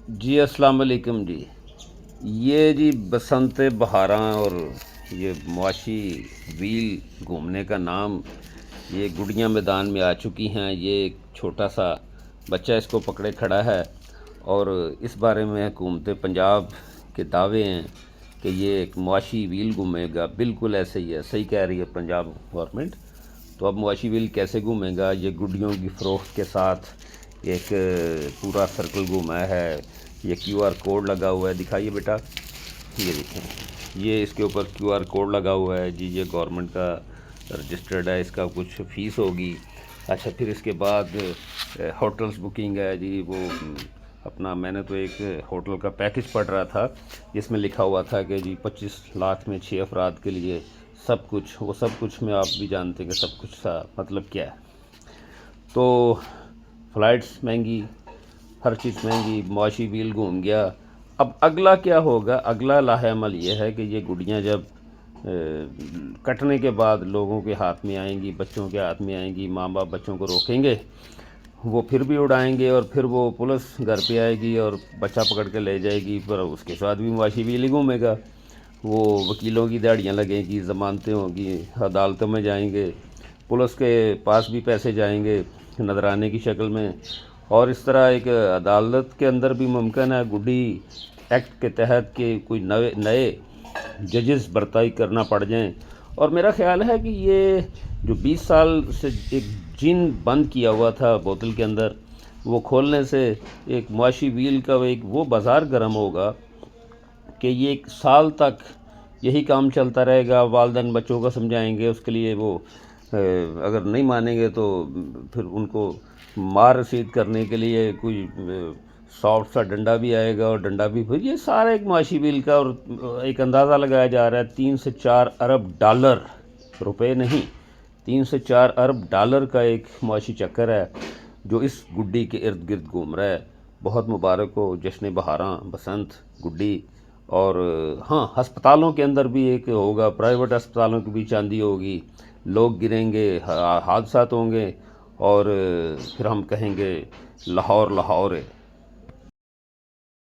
جی السلام علیکم جی۔ یہ جی بسنت بہاراں اور یہ معاشی ویل گھومنے کا نام، یہ گڈیاں میدان میں آ چکی ہیں۔ یہ ایک چھوٹا سا بچہ اس کو پکڑے کھڑا ہے، اور اس بارے میں حکومت پنجاب کے دعوے ہیں کہ یہ ایک معاشی ویل گھومے گا۔ بالکل ایسے ہی ہے، صحیح کہہ رہی ہے پنجاب گورنمنٹ۔ تو اب معاشی ویل کیسے گھومے گا؟ یہ گڈیوں کی فروخت کے ساتھ ایک پورا سرکل گھوما ہے۔ یہ کیو آر کوڈ لگا ہوا ہے، دکھائیے بیٹا، یہ دیکھیں، یہ اس کے اوپر کیو آر کوڈ لگا ہوا ہے جی۔ یہ گورنمنٹ کا رجسٹرڈ ہے، اس کا کچھ فیس ہوگی۔ اچھا، پھر اس کے بعد ہوٹلز بکنگ ہے جی۔ وہ اپنا میں نے تو ایک ہوٹل کا پیکج پڑھ رہا تھا جس میں لکھا ہوا تھا کہ جی 25 لاکھ میں 6 افراد کے لیے سب کچھ۔ وہ سب کچھ میں آپ بھی جانتے ہیں کہ سب کچھ کا مطلب کیا ہے۔ تو فلائٹس مہنگی، ہر چیز مہنگی، معاشی ویل گھوم گیا۔ اب اگلا کیا ہوگا؟ اگلا لاہ عمل یہ ہے کہ یہ گڈیاں جب کٹنے کے بعد لوگوں کے ہاتھ میں آئیں گی، بچوں کے ہاتھ میں آئیں گی، ماں باپ بچوں کو روکیں گے، وہ پھر بھی اڑائیں گے، اور پھر وہ پولیس گھر پہ آئے گی اور بچہ پکڑ کے لے جائے گی، پر اس کے ساتھ بھی معاشی ویل ہی گھومے گا۔ وہ وکیلوں کی دہاڑیاں لگیں گی، ضمانتیں ہوں گی، عدالتوں میں جائیں گے، پولیس کے پاس بھی پیسے جائیں گے نذرانے کی شکل میں، اور اس طرح ایک عدالت کے اندر بھی ممکن ہے گڈی ایکٹ کے تحت کہ کوئی نئے ججز برتائی کرنا پڑ جائیں۔ اور میرا خیال ہے کہ یہ جو 20 سال سے ایک جن بند کیا ہوا تھا بوتل کے اندر، وہ کھولنے سے ایک معاشی ویل کا ایک وہ بازار گرم ہوگا کہ یہ 1 سال تک یہی کام چلتا رہے گا۔ والدین بچوں کو سمجھائیں گے، اس کے لیے وہ اگر نہیں مانیں گے تو پھر ان کو مار رسید کرنے کے لیے کوئی سافٹ سا ڈنڈا بھی آئے گا، اور ڈنڈا بھی پھر یہ سارا ایک معاشی ویل کا۔ اور ایک اندازہ لگایا جا رہا ہے 3 سے 4 ارب ڈالر، روپے نہیں، 3 سے 4 ارب ڈالر کا ایک معاشی چکر ہے جو اس گڈی کے ارد گرد گھوم رہا ہے۔ بہت مبارک ہو جشن بہاراں، بسنت، گڈی۔ اور ہاں، ہسپتالوں کے اندر بھی ایک ہوگا، پرائیویٹ ہسپتالوں کی بھی چاندی ہوگی، لوگ گریں گے، حادثات ہوں گے، اور پھر ہم کہیں گے لاہور لاہور ہے۔